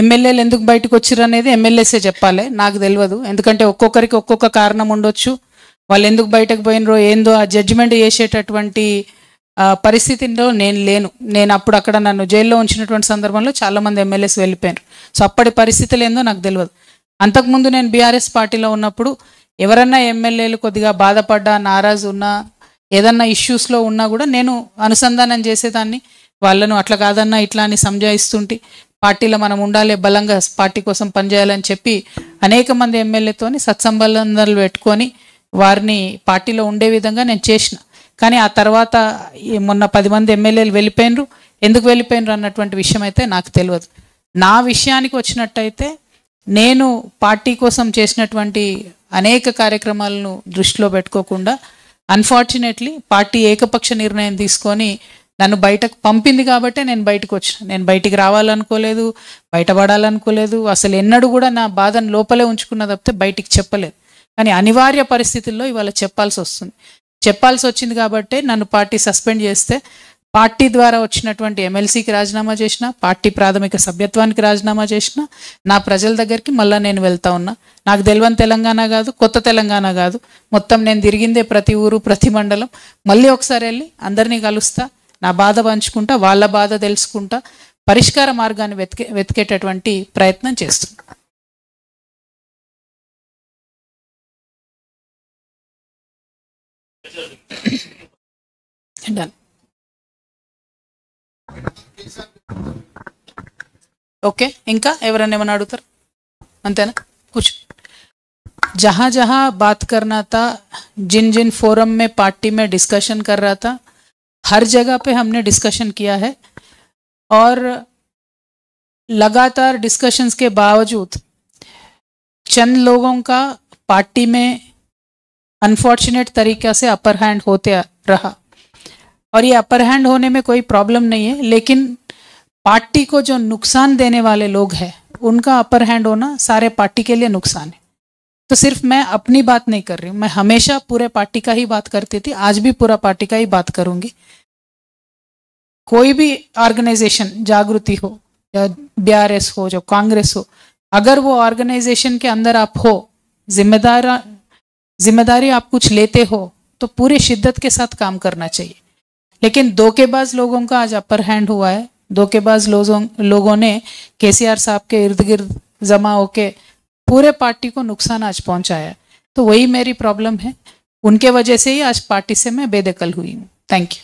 ఎమ్మెల్యేలు ఎందుకు బయటకు వచ్చారు అనేది ఎమ్మెల్యేసే చెప్పాలి, నాకు తెలియదు. ఎందుకంటే ఒక్కొక్కరికి ఒక్కొక్క కారణం ఉండొచ్చు. వాళ్ళు ఎందుకు బయటకు పోయినరో ఏందో ఆ జడ్జిమెంట్ చేసేటటువంటి పరిస్థితిలో నేను లేను. నేను అప్పుడు అక్కడ నన్ను జైల్లో ఉంచినటువంటి సందర్భంలో చాలామంది ఎమ్మెల్యేస్ వెళ్ళిపోయారు. సో అప్పటి పరిస్థితులు ఏందో నాకు తెలియదు. అంతకుముందు నేను బీఆర్ఎస్ పార్టీలో ఉన్నప్పుడు ఎవరన్నా ఎమ్మెల్యేలు కొద్దిగా బాధపడ్డా, నారాజు ఉన్నా, ఏదన్నా ఇష్యూస్లో ఉన్నా కూడా నేను అనుసంధానం చేసేదాన్ని. వాళ్ళను అట్లా కాదన్నా ఇట్లా అని సంజాయిస్తుంటే పార్టీలో మనం ఉండాలి, బలంగా పార్టీ కోసం పనిచేయాలని చెప్పి అనేక మంది ఎమ్మెల్యేతోని సత్సంబంధాలు పెట్టుకొని వారిని పార్టీలో ఉండే విధంగా నేను చేసిన. కానీ ఆ తర్వాత మొన్న 10 మంది ఎమ్మెల్యేలు వెళ్ళిపోయినరు. ఎందుకు వెళ్ళిపోయినరు అన్నటువంటి విషయం అయితే నాకు తెలియదు. నా విషయానికి వచ్చినట్టయితే నేను పార్టీ కోసం చేసినటువంటి అనేక కార్యక్రమాలను దృష్టిలో పెట్టుకోకుండా అన్ఫార్చునేట్లీ పార్టీ ఏకపక్ష నిర్ణయం తీసుకొని నన్ను బయటకు పంపింది కాబట్టే నేను బయటకు వచ్చిన. నేను బయటికి రావాలనుకోలేదు, బయటపడాలనుకోలేదు. అసలు ఎన్నడూ కూడా నా బాధను లోపలే ఉంచుకున్న తప్పితే బయటికి చెప్పలేదు. కానీ అనివార్య పరిస్థితుల్లో ఇవాళ చెప్పాల్సి వస్తుంది. చెప్పాల్సి వచ్చింది కాబట్టే నన్ను పార్టీ సస్పెండ్ చేస్తే పార్టీ ద్వారా వచ్చినటువంటి ఎమ్మెల్సీకి రాజీనామా చేసిన, పార్టీ ప్రాథమిక సభ్యత్వానికి రాజీనామా చేసిన, నా ప్రజల దగ్గరికి మళ్ళీ నేను వెళ్తా ఉన్నా. నాకు తెలియని తెలంగాణ కాదు, కొత్త తెలంగాణ కాదు, మొత్తం నేను తిరిగిందే ప్రతి ఊరు ప్రతి మండలం. మళ్ళీ ఒకసారి వెళ్ళి అందరినీ కలుస్తా, నా బాధ పంచుకుంటా, వాళ్ళ బాధ తెలుసుకుంటా, పరిష్కార మార్గాన్ని వెతికేటటువంటి ప్రయత్నం చేస్తున్నా. ओके इंका एवरन्ना एमन्ना अडुगुतारा अंतेना कुछ जहाँ जहाँ बात करना था, जिन जिन फोरम में पार्टी में डिस्कशन कर रहा था, हर जगह पे हमने डिस्कशन किया है. और लगातार डिस्कशंस के बावजूद चंद लोगों का पार्टी में अनफॉर्चुनेट तरीक़े से अपर हैंड होते रहा. और ये अपर हैंड होने में कोई प्रॉब्लम नहीं है, लेकिन पार्टी को जो नुकसान देने वाले लोग हैं उनका अपर हैंड होना सारे पार्टी के लिए नुकसान है. तो सिर्फ मैं अपनी बात नहीं कर रही हूँ, मैं हमेशा पूरे पार्टी का ही बात करती थी, आज भी पूरा पार्टी का ही बात करूँगी. कोई भी ऑर्गेनाइजेशन, जागृति हो या बीआरएस हो, जो कांग्रेस हो, अगर वो ऑर्गेनाइजेशन के अंदर आप हो, जिम्मेदारी आप कुछ लेते हो तो पूरे शिद्दत के साथ काम करना चाहिए. लेकिन धोखेबाज लोगों का आज अपर हैंड हुआ है. धोखेबाज लोगों ने केसीआर साहब के इर्द गिर्द जमा होके पूरे पार्टी को नुकसान आज पहुंचाया. तो वही मेरी प्रॉब्लम है, उनके वजह से ही आज पार्टी से मैं बेदखल हुई हूँ. Thank you.